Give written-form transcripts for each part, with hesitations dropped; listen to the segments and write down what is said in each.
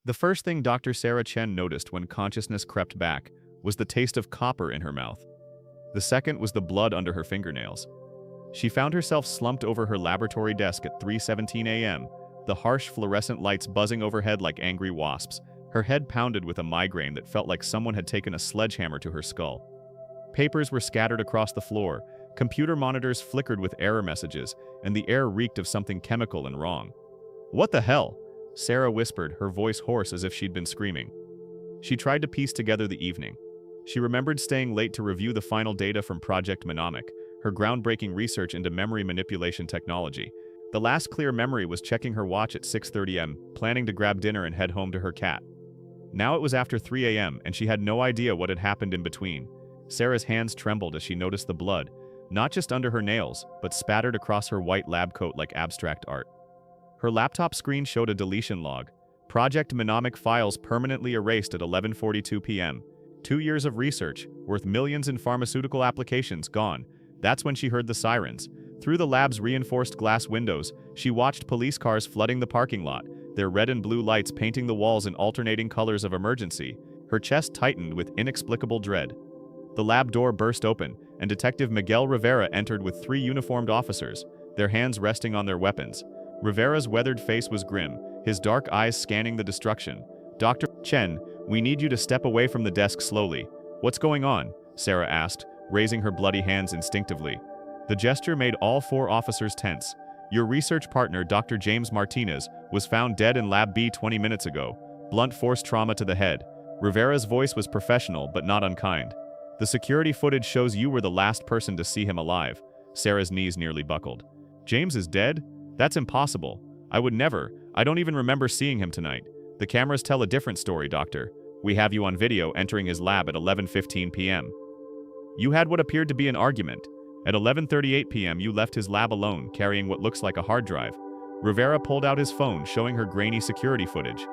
The first thing Dr. Sarah Chen noticed when consciousness crept back was the taste of copper in her mouth. The second was the blood under her fingernails. She found herself slumped over her laboratory desk at 3:17 a.m., the harsh fluorescent lights buzzing overhead like angry wasps. Her head pounded with a migraine that felt like someone had taken a sledgehammer to her skull. Papers were scattered across the floor, computer monitors flickered with error messages, and the air reeked of something chemical and wrong. "What the hell?" Sarah whispered, her voice hoarse as if she'd been screaming. She tried to piece together the evening. She remembered staying late to review the final data from Project Mnemonic, her groundbreaking research into memory manipulation technology. The last clear memory was checking her watch at 6:30 am, planning to grab dinner and head home to her cat. Now it was after 3 a.m., and she had no idea what had happened in between. Sarah's hands trembled as she noticed the blood, not just under her nails, but spattered across her white lab coat like abstract art. Her laptop screen showed a deletion log. Project Mnemonic files permanently erased at 11:42 p.m. 2 years of research, worth millions in pharmaceutical applications, gone. That's when she heard the sirens. Through the lab's reinforced glass windows, she watched police cars flooding the parking lot, their red and blue lights painting the walls in alternating colors of emergency. Her chest tightened with inexplicable dread. The lab door burst open, and Detective Miguel Rivera entered with 3 uniformed officers, their hands resting on their weapons. Rivera's weathered face was grim, his dark eyes scanning the destruction. "Dr. Chen, we need you to step away from the desk slowly." "What's going on?" Sarah asked, raising her bloody hands instinctively. The gesture made all 4 officers tense. "Your research partner, Dr. James Martinez, was found dead in Lab B 20 minutes ago. Blunt force trauma to the head." Rivera's voice was professional but not unkind. "The security footage shows you were the last person to see him alive." Sarah's knees nearly buckled. "James is dead? That's impossible. I would never. I don't even remember seeing him tonight." "The cameras tell a different story, Doctor. We have you on video entering his lab at 11:15 p.m. You had what appeared to be an argument. At 11:38 p.m. you left his lab alone, carrying what looks like a hard drive." Rivera pulled out his phone, showing her grainy security footage.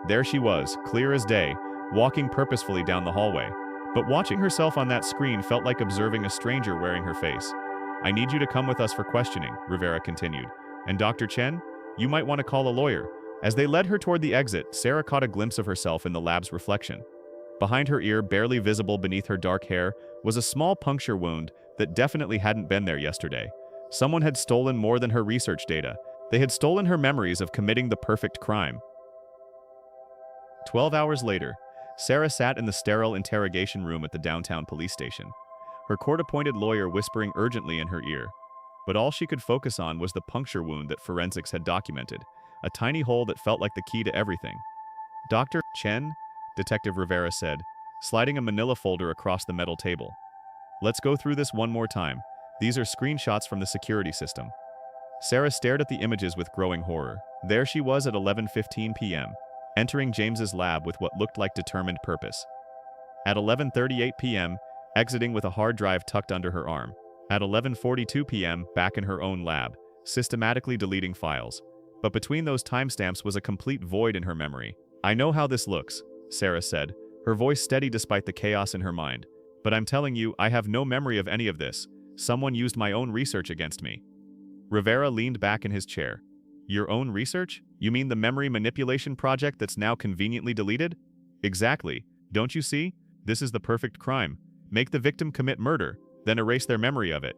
There she was, clear as day, walking purposefully down the hallway. But watching herself on that screen felt like observing a stranger wearing her face. "I need you to come with us for questioning," Rivera continued. "And Dr. Chen, you might want to call a lawyer." As they led her toward the exit, Sarah caught a glimpse of herself in the lab's reflection. Behind her ear, barely visible beneath her dark hair, was a small puncture wound that definitely hadn't been there yesterday. Someone had stolen more than her research data. They had stolen her memories of committing the perfect crime. 12 hours later, Sarah sat in the sterile interrogation room at the downtown police station, her court-appointed lawyer whispering urgently in her ear. But all she could focus on was the puncture wound that forensics had documented, a tiny hole that felt like the key to everything. "Dr. Chen?" Detective Rivera said, sliding a manila folder across the metal table. "Let's go through this one more time. These are screenshots from the security system." Sarah stared at the images with growing horror. There she was at 11:15 p.m., entering James's lab with what looked like determined purpose. At 11:38 p.m., exiting with a hard drive tucked under her arm. At 11:42 p.m., back in her own lab, systematically deleting files. But between those timestamps was a complete void in her memory. "I know how this looks," Sarah said, her voice steady despite the chaos in her mind. "But I'm telling you, I have no memory of any of this. Someone used my own research against me." Rivera leaned back in his chair. "Your own research? You mean the memory manipulation project that's now conveniently deleted?" "Exactly. Don't you see? This is the perfect crime. Make the victim commit murder, then erase their memory of it.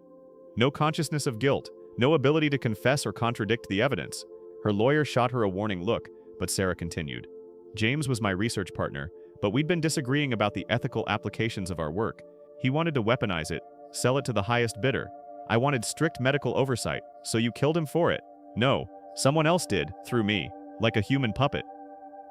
No consciousness of guilt, no ability to confess or contradict the evidence." Her lawyer shot her a warning look, but Sarah continued. "James was my research partner, but we'd been disagreeing about the ethical applications of our work. He wanted to weaponize it, sell it to the highest bidder. I wanted strict medical oversight, so you killed him for it." "No, someone else did, through me, like a human puppet."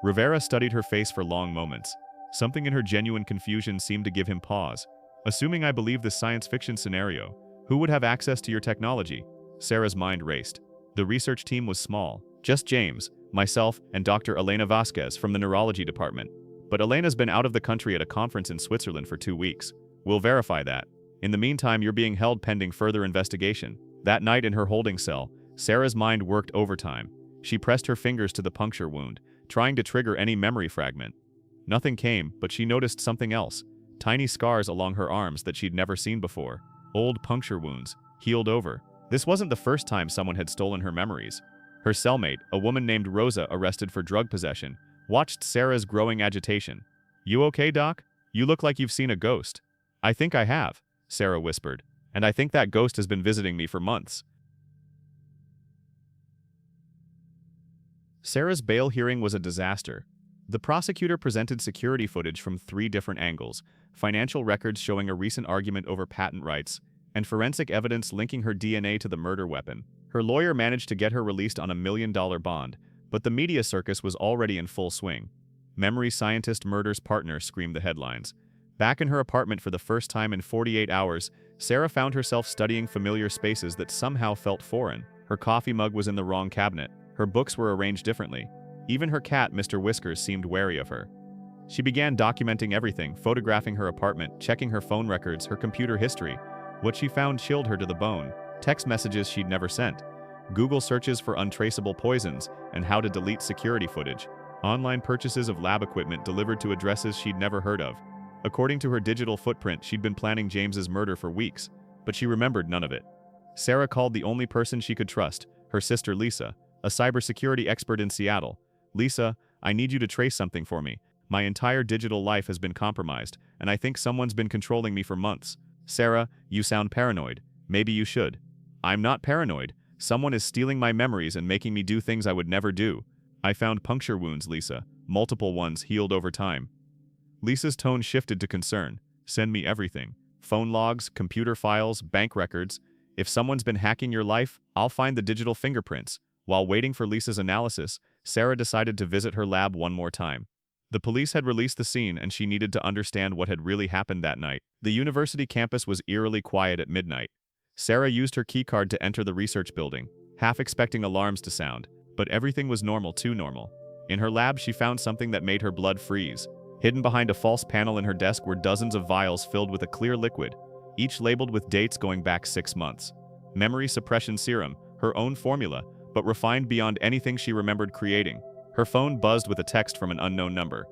Rivera studied her face for long moments. Something in her genuine confusion seemed to give him pause. "Assuming I believe this science fiction scenario, who would have access to your technology?" Sarah's mind raced. The research team was small, just James, myself, and Dr. Elena Vasquez from the neurology department. But Elena's been out of the country at a conference in Switzerland for 2 weeks. We'll verify that. In the meantime, you're being held pending further investigation. That night in her holding cell, Sarah's mind worked overtime. She pressed her fingers to the puncture wound, trying to trigger any memory fragment. Nothing came, but she noticed something else. Tiny scars along her arms that she'd never seen before. Old puncture wounds, healed over. This wasn't the first time someone had stolen her memories. Her cellmate, a woman named Rosa, arrested for drug possession, watched Sarah's growing agitation. "You okay, Doc? You look like you've seen a ghost." "I think I have," Sarah whispered, "and I think that ghost has been visiting me for months." Sarah's bail hearing was a disaster. The prosecutor presented security footage from 3 different angles: financial records showing a recent argument over patent rights, and forensic evidence linking her DNA to the murder weapon. Her lawyer managed to get her released on a $1 million bond, but the media circus was already in full swing. "Memory scientist murders partner," screamed the headlines. Back in her apartment for the first time in 48 hours, Sarah found herself studying familiar spaces that somehow felt foreign. Her coffee mug was in the wrong cabinet. Her books were arranged differently. Even her cat, Mr. Whiskers, seemed wary of her. She began documenting everything, photographing her apartment, checking her phone records, her computer history. What she found chilled her to the bone: text messages she'd never sent, Google searches for untraceable poisons, and how to delete security footage, online purchases of lab equipment delivered to addresses she'd never heard of. According to her digital footprint, she'd been planning James's murder for weeks, but she remembered none of it. Sarah called the only person she could trust, her sister Lisa, a cybersecurity expert in Seattle. "Lisa, I need you to trace something for me. My entire digital life has been compromised, and I think someone's been controlling me for months." "Sarah, you sound paranoid. Maybe you should." "I'm not paranoid. Someone is stealing my memories and making me do things I would never do." "I found puncture wounds, Lisa. Multiple ones healed over time." Lisa's tone shifted to concern. "Send me everything. Phone logs, computer files, bank records. If someone's been hacking your life, I'll find the digital fingerprints." While waiting for Lisa's analysis, Sarah decided to visit her lab one more time. The police had released the scene, and she needed to understand what had really happened that night. The university campus was eerily quiet at midnight. Sarah used her keycard to enter the research building, half expecting alarms to sound, but everything was normal, too normal. In her lab, she found something that made her blood freeze. Hidden behind a false panel in her desk were dozens of vials filled with a clear liquid, each labeled with dates going back 6 months. Memory suppression serum, her own formula, but refined beyond anything she remembered creating. Her phone buzzed with a text from an unknown number.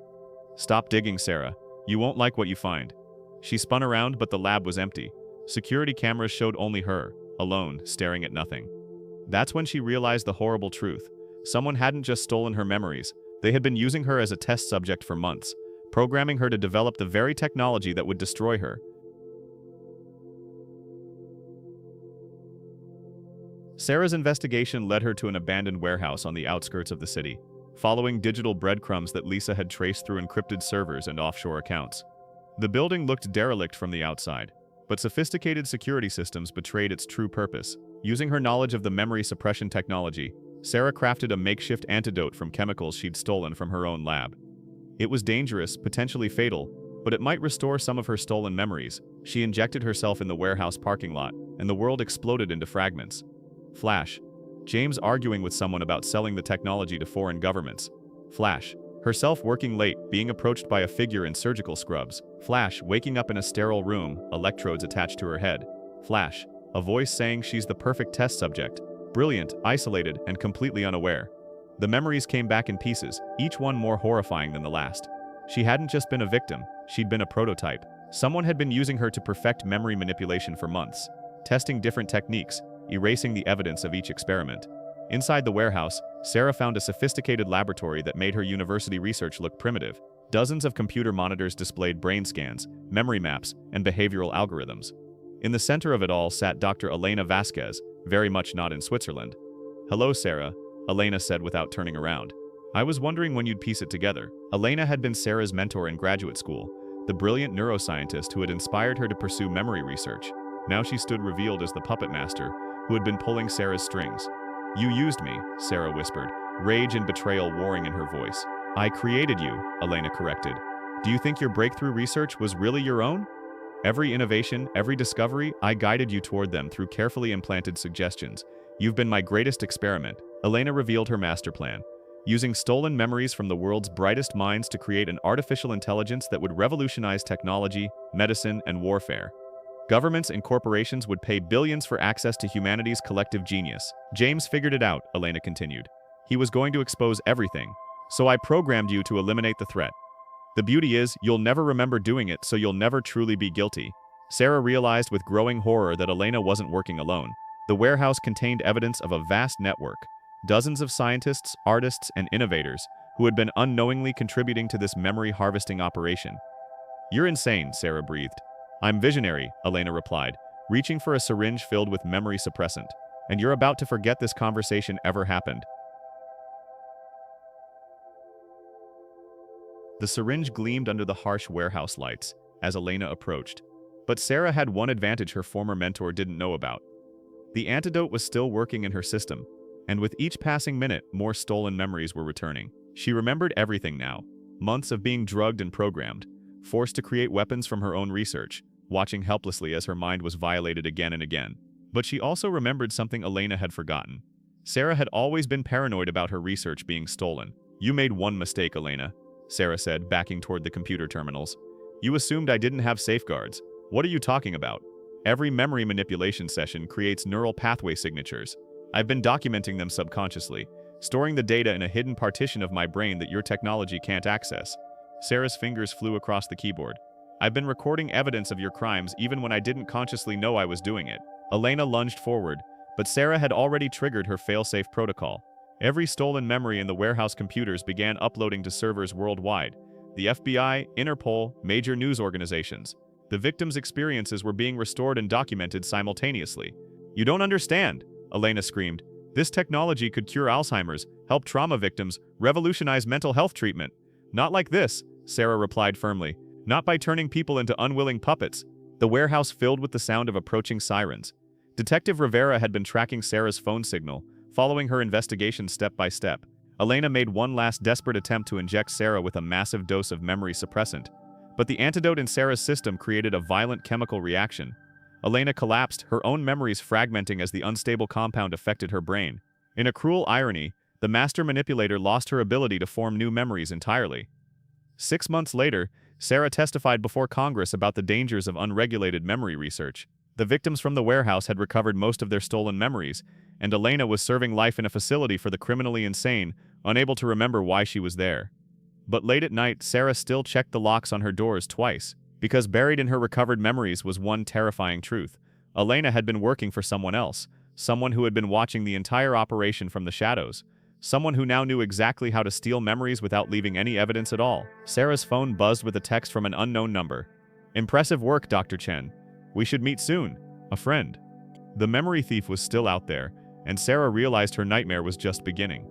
"Stop digging, Sarah. You won't like what you find." She spun around, but the lab was empty. Security cameras showed only her, alone, staring at nothing. That's when she realized the horrible truth. Someone hadn't just stolen her memories. They had been using her as a test subject for months, programming her to develop the very technology that would destroy her. Sarah's investigation led her to an abandoned warehouse on the outskirts of the city, following digital breadcrumbs that Lisa had traced through encrypted servers and offshore accounts. The building looked derelict from the outside, but sophisticated security systems betrayed its true purpose. Using her knowledge of the memory suppression technology, Sarah crafted a makeshift antidote from chemicals she'd stolen from her own lab. It was dangerous, potentially fatal, but it might restore some of her stolen memories. She injected herself in the warehouse parking lot, and the world exploded into fragments. Flash. James arguing with someone about selling the technology to foreign governments. Flash. Herself working late, being approached by a figure in surgical scrubs. Flash. Waking up in a sterile room, electrodes attached to her head. Flash. A voice saying she's the perfect test subject. Brilliant, isolated, and completely unaware. The memories came back in pieces, each one more horrifying than the last. She hadn't just been a victim, she'd been a prototype. Someone had been using her to perfect memory manipulation for months, testing different techniques, erasing the evidence of each experiment. Inside the warehouse, Sarah found a sophisticated laboratory that made her university research look primitive. Dozens of computer monitors displayed brain scans, memory maps, and behavioral algorithms. In the center of it all sat Dr. Elena Vasquez, very much not in Switzerland. "Hello, Sarah," Elena said without turning around. "I was wondering when you'd piece it together." Elena had been Sarah's mentor in graduate school, the brilliant neuroscientist who had inspired her to pursue memory research. Now she stood revealed as the puppet master who had been pulling Sarah's strings. "You used me," Sarah whispered, rage and betrayal warring in her voice. "I created you," Elena corrected. "Do you think your breakthrough research was really your own? Every innovation, every discovery, I guided you toward them through carefully implanted suggestions. You've been my greatest experiment." Elena revealed her master plan, using stolen memories from the world's brightest minds to create an artificial intelligence that would revolutionize technology, medicine, and warfare. Governments and corporations would pay billions for access to humanity's collective genius. "James figured it out," Elena continued. "He was going to expose everything. So I programmed you to eliminate the threat. The beauty is, you'll never remember doing it, so you'll never truly be guilty." Sarah realized with growing horror that Elena wasn't working alone. The warehouse contained evidence of a vast network. Dozens of scientists, artists, and innovators, who had been unknowingly contributing to this memory harvesting operation. "You're insane," Sarah breathed. "I'm visionary," Elena replied, reaching for a syringe filled with memory suppressant. "And you're about to forget this conversation ever happened." The syringe gleamed under the harsh warehouse lights as Elena approached. But Sarah had one advantage her former mentor didn't know about. The antidote was still working in her system, and with each passing minute, more stolen memories were returning. She remembered everything now. Months of being drugged and programmed, forced to create weapons from her own research, watching helplessly as her mind was violated again and again. But she also remembered something Elena had forgotten. Sarah had always been paranoid about her research being stolen. "You made one mistake, Elena," Sarah said, backing toward the computer terminals. "You assumed I didn't have safeguards. What are you talking about? Every memory manipulation session creates neural pathway signatures. I've been documenting them subconsciously, storing the data in a hidden partition of my brain that your technology can't access." Sarah's fingers flew across the keyboard. "I've been recording evidence of your crimes even when I didn't consciously know I was doing it." Elena lunged forward, but Sarah had already triggered her failsafe protocol. Every stolen memory in the warehouse computers began uploading to servers worldwide. The FBI, Interpol, major news organizations. The victims' experiences were being restored and documented simultaneously. "You don't understand," Elena screamed. "This technology could cure Alzheimer's, help trauma victims, revolutionize mental health treatment." "Not like this," Sarah replied firmly. "Not by turning people into unwilling puppets." The warehouse filled with the sound of approaching sirens. Detective Rivera had been tracking Sarah's phone signal, following her investigation step by step. Elena made one last desperate attempt to inject Sarah with a massive dose of memory suppressant. But the antidote in Sarah's system created a violent chemical reaction. Elena collapsed, her own memories fragmenting as the unstable compound affected her brain. In a cruel irony, the master manipulator lost her ability to form new memories entirely. 6 months later, Sarah testified before Congress about the dangers of unregulated memory research. The victims from the warehouse had recovered most of their stolen memories, and Elena was serving life in a facility for the criminally insane, unable to remember why she was there. But late at night, Sarah still checked the locks on her doors twice, because buried in her recovered memories was one terrifying truth. Elena had been working for someone else, someone who had been watching the entire operation from the shadows, someone who now knew exactly how to steal memories without leaving any evidence at all. Sarah's phone buzzed with a text from an unknown number. "Impressive work, Dr. Chen. We should meet soon. A friend." The memory thief was still out there, and Sarah realized her nightmare was just beginning.